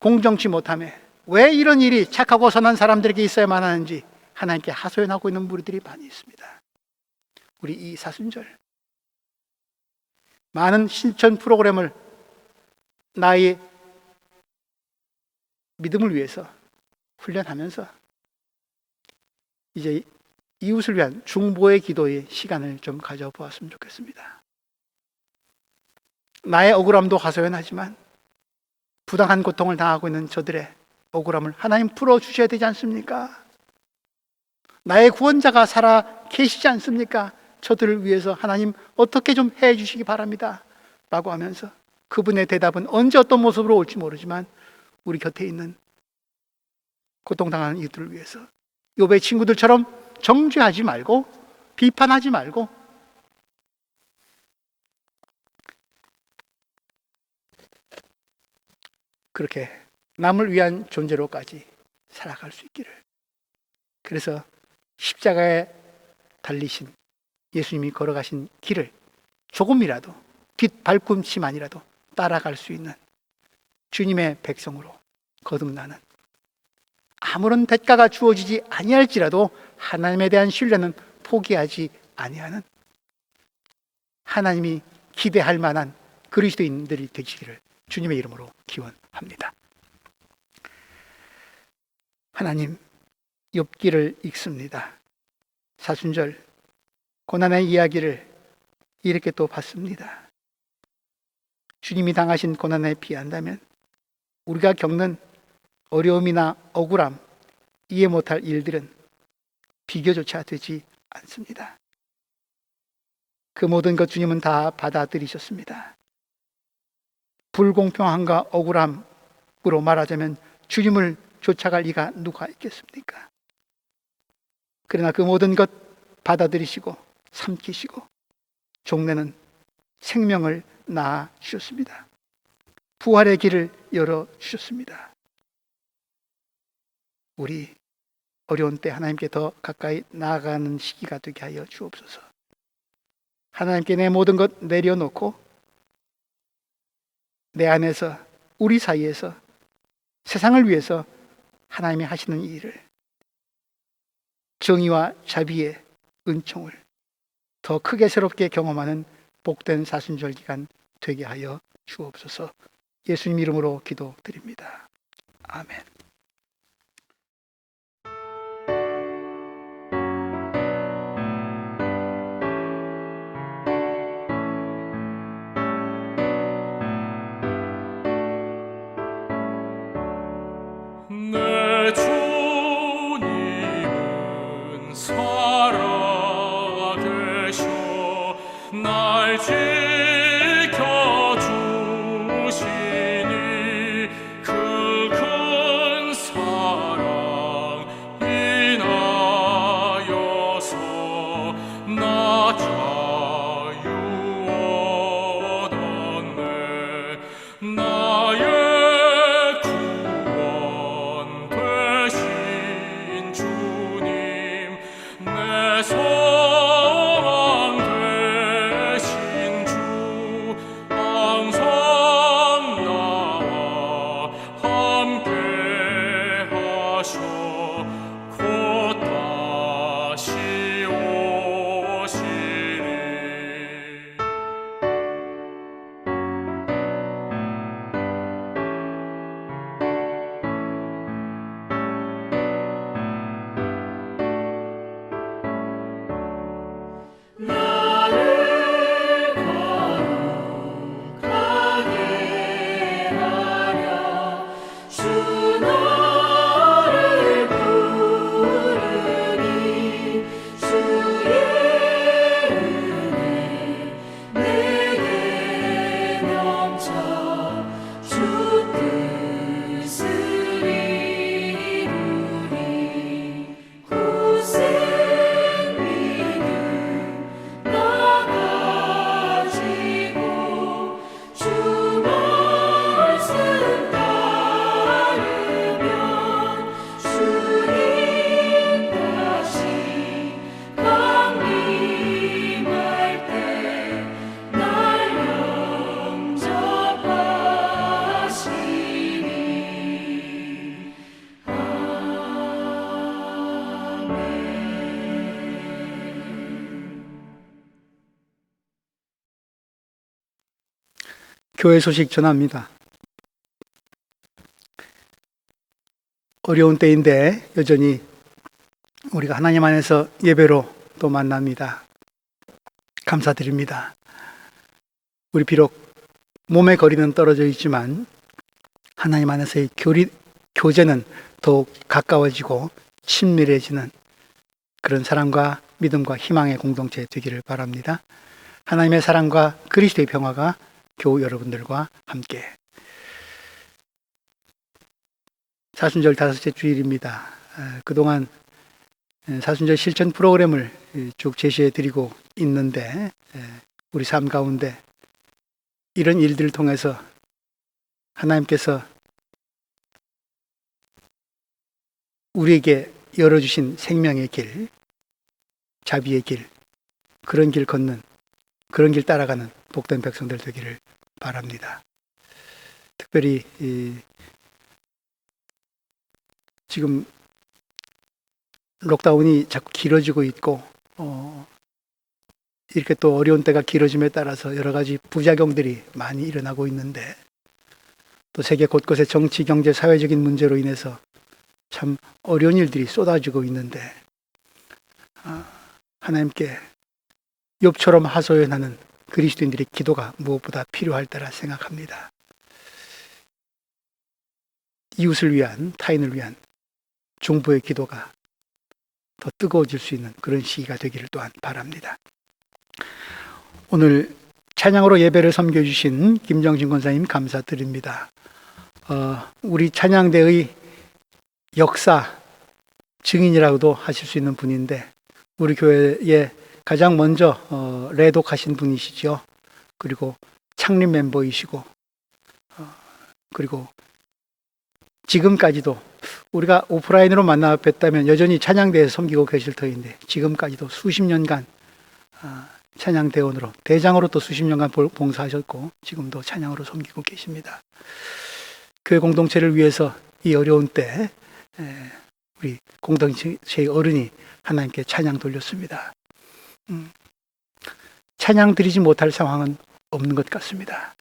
S1: 공정치 못함에 왜 이런 일이 착하고 선한 사람들에게 있어야만 하는지 하나님께 하소연하고 있는 무리들이 많이 있습니다. 우리 이 사순절 많은 실천 프로그램을 나의 믿음을 위해서 훈련하면서 이제 이웃을 위한 중보의 기도의 시간을 좀 가져보았으면 좋겠습니다. 나의 억울함도 하소연하지만 부당한 고통을 당하고 있는 저들의 억울함을 하나님 풀어주셔야 되지 않습니까? 나의 구원자가 살아 계시지 않습니까? 저들을 위해서 하나님 어떻게 좀 해주시기 바랍니다 라고 하면서 그분의 대답은 언제 어떤 모습으로 올지 모르지만 우리 곁에 있는 고통당하는 이들을 위해서 욥의 친구들처럼 정죄하지 말고 비판하지 말고 그렇게 남을 위한 존재로까지 살아갈 수 있기를. 그래서 십자가에 달리신 예수님이 걸어가신 길을 조금이라도 뒷발꿈치만이라도 따라갈 수 있는 주님의 백성으로 거듭나는, 아무런 대가가 주어지지 아니할지라도 하나님에 대한 신뢰는 포기하지 아니하는, 하나님이 기대할 만한 그리스도인들이 되시기를 주님의 이름으로 기원합니다. 하나님, 욥기를 읽습니다. 사순절 고난의 이야기를 이렇게 또 봤습니다. 주님이 당하신 고난에 비한다면 우리가 겪는 어려움이나 억울함, 이해 못할 일들은 비교조차 되지 않습니다. 그 모든 것 주님은 다 받아들이셨습니다. 불공평함과 억울함으로 말하자면 주님을 쫓아갈 이가 누가 있겠습니까? 그러나 그 모든 것 받아들이시고 삼키시고 종래는 생명을 낳아 주셨습니다. 부활의 길을 열어 주셨습니다. 우리 어려운 때 하나님께 더 가까이 나아가는 시기가 되게 하여 주옵소서. 하나님께 내 모든 것 내려놓고 내 안에서, 우리 사이에서 세상을 위해서 하나님이 하시는 이 일을, 정의와 자비의 은총을 더 크게 새롭게 경험하는 복된 사순절 기간 되게 하여 주옵소서. 예수님 이름으로 기도드립니다. 아멘.
S3: 내 주님은 살아계셔 날 지켜주시니 그 큰 사랑 인하여서 나 자유 얻었네. 나의 구원 되신 주님, 내 소망 되신
S1: 교회 소식 전합니다. 어려운 때인데 여전히 우리가 하나님 안에서 예배로 또 만납니다. 감사드립니다. 우리 비록 몸의 거리는 떨어져 있지만 하나님 안에서의 교제는 더욱 가까워지고 친밀해지는 그런 사랑과 믿음과 희망의 공동체 되기를 바랍니다. 하나님의 사랑과 그리스도의 평화가 교우 여러분들과 함께. 사순절 5째 주일입니다. 그동안 사순절 실천 프로그램을 쭉 제시해 드리고 있는데 우리 삶 가운데 이런 일들을 통해서 하나님께서 우리에게 열어주신 생명의 길, 자비의 길, 그런 길 걷는, 그런 길 따라가는 복된 백성들 되기를 바랍니다. 특별히 지금 록다운이 자꾸 길어지고 있고 이렇게 또 어려운 때가 길어짐에 따라서 여러 가지 부작용들이 많이 일어나고 있는데 또 세계 곳곳의 정치, 경제, 사회적인 문제로 인해서 참 어려운 일들이 쏟아지고 있는데 하나님께 욥처럼 하소연하는 그리스도인들의 기도가 무엇보다 필요할 때라 생각합니다. 이웃을 위한, 타인을 위한 중보의 기도가 더 뜨거워질 수 있는 그런 시기가 되기를 또한 바랍니다. 오늘 찬양으로 예배를 섬겨주신 김정신 권사님 감사드립니다. 우리 찬양대의 역사 증인이라고도 하실 수 있는 분인데 우리 교회에 가장 먼저 레독하신 분이시죠. 그리고 창립 멤버이시고 그리고 지금까지도 우리가 오프라인으로 만나 뵀다면 여전히 찬양대에서 섬기고 계실 터인데 지금까지도 수십 년간 찬양대원으로 대장으로 또 수십 년간 봉사하셨고 지금도 찬양으로 섬기고 계십니다. 교회 공동체를 위해서 이 어려운 때 우리 공동체의 어른이 하나님께 찬양 돌렸습니다. 찬양 드리지 못할 상황은 없는 것 같습니다.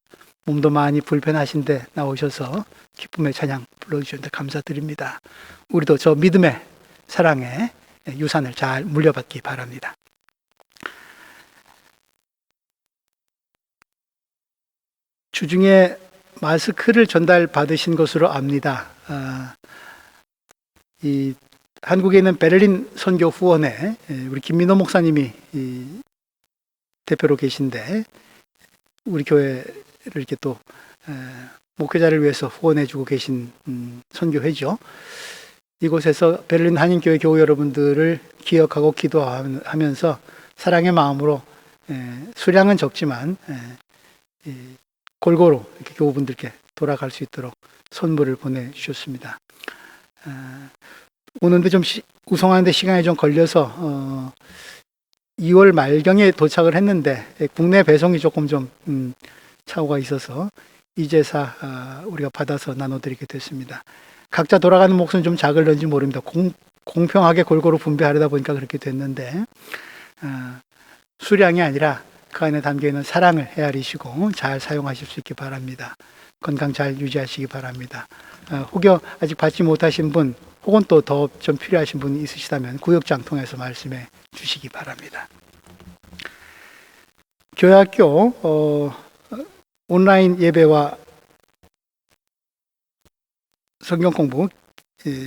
S1: 몸도 많이 불편하신데 나오셔서 기쁨의 찬양 불러주셨는데 감사드립니다. 우리도 저 믿음의 사랑의 유산을 잘 물려받기 바랍니다. 주중에 마스크를 전달받으신 것으로 압니다. 이 한국에 있는 베를린 선교 후원회 우리 김민호 목사님이 대표로 계신데 우리 교회를 이렇게 또 목회자를 위해서 후원해주고 계신 선교회죠. 이곳에서 베를린 한인교회 교우 여러분들을 기억하고 기도하면서 사랑의 마음으로 수량은 적지만 골고루 이렇게 교우분들께 돌아갈 수 있도록 선물을 보내주셨습니다. 오는데 좀 구성하는데 시간이 좀 걸려서 2월 말경에 도착을 했는데 국내 배송이 조금 좀 착오가 있어서 이제사 우리가 받아서 나눠드리게 됐습니다. 각자 돌아가는 몫은 좀 작을런지 모릅니다. 공평하게 골고루 분배하려다 보니까 그렇게 됐는데 수량이 아니라 그 안에 담겨있는 사랑을 헤아리시고 잘 사용하실 수 있기 바랍니다. 건강 잘 유지하시기 바랍니다. 혹여 아직 받지 못하신 분 혹은 또 더 좀 필요하신 분이 있으시다면 구역장 통해서 말씀해 주시기 바랍니다. 교회학교 온라인 예배와 성경 공부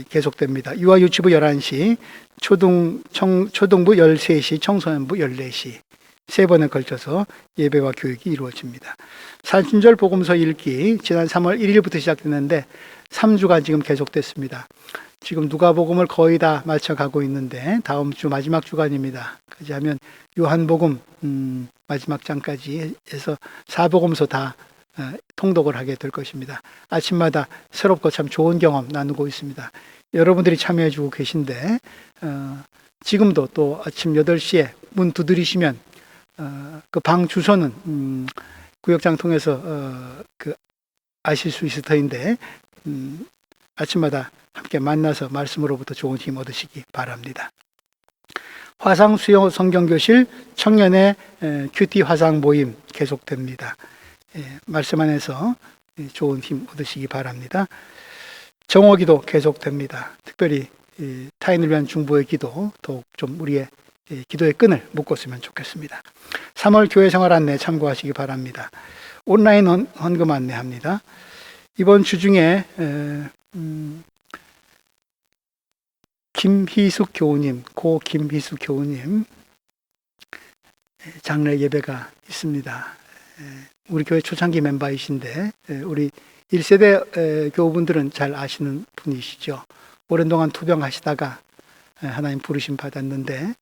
S1: 계속됩니다. 유아 유치부 11시, 초등부 13시, 청소년부 14시 3번에 걸쳐서 예배와 교육이 이루어집니다. 사순절 복음서 읽기 지난 3월 1일부터 시작됐는데 3주간 지금 계속됐습니다. 지금 누가복음을 거의 다 마쳐가고 있는데 다음 주 마지막 주간입니다. 그지 하면 요한복음 마지막 장까지 해서 사복음서 다 통독을 하게 될 것입니다. 아침마다 새롭고 참 좋은 경험 나누고 있습니다. 여러분들이 참여해주고 계신데 지금도 또 아침 8시에 문 두드리시면 그 방 주소는 구역장 통해서 아실 수 있을 터인데 아침마다 함께 만나서 말씀으로부터 좋은 힘 얻으시기 바랍니다. 화상 수요 성경교실 청년의 큐티 화상 모임 계속됩니다. 말씀 안에서 좋은 힘 얻으시기 바랍니다. 정오기도 계속됩니다. 특별히 타인을 위한 중보의 기도 더욱 좀 우리의 기도의 끈을 묶었으면 좋겠습니다. 3월 교회 생활 안내 참고하시기 바랍니다. 온라인 헌금 안내합니다. 이번 주 중에 김희숙 교우님, 고 김희숙 교우님 장례 예배가 있습니다. 우리 교회 초창기 멤버이신데 우리 1세대 교우분들은 잘 아시는 분이시죠. 오랜 동안 투병하시다가 하나님 부르심 받았는데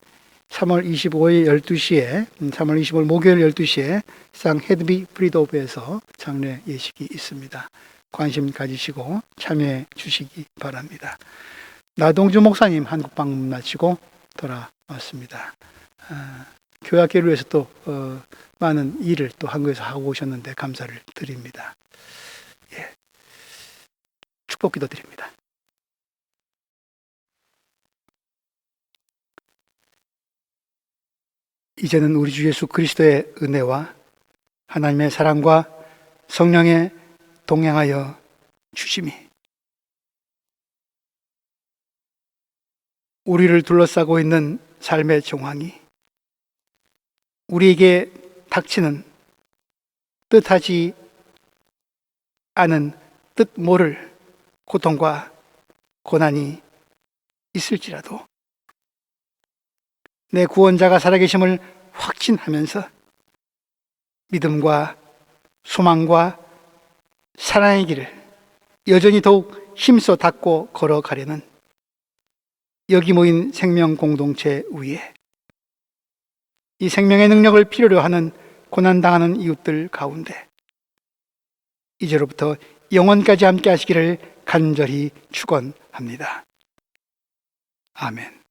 S1: 3월 25일 12시에 3월 25일 목요일 12시에 상 헤드비 프리도브에서 장례 예식이 있습니다. 관심 가지시고 참여해 주시기 바랍니다. 나동주 목사님 한국 방문 마치고 돌아왔습니다. 교회학교를 위해서 또 많은 일을 또 한국에서 하고 오셨는데 감사를 드립니다. 축복 기도 드립니다. 이제는 우리 주 예수 그리스도의 은혜와 하나님의 사랑과 성령의 동행하여 주심이 우리를 둘러싸고 있는 삶의 정황이 우리에게 닥치는 뜻하지 않은 뜻 모를 고통과 고난이 있을지라도 내 구원자가 살아계심을 확신하면서 믿음과 소망과 사랑의 길을 여전히 더욱 힘써 닦고 걸어가려는 여기 모인 생명 공동체 위에 이 생명의 능력을 필요로 하는 고난당하는 이웃들 가운데 이제로부터 영원까지 함께 하시기를 간절히 축원합니다. 아멘.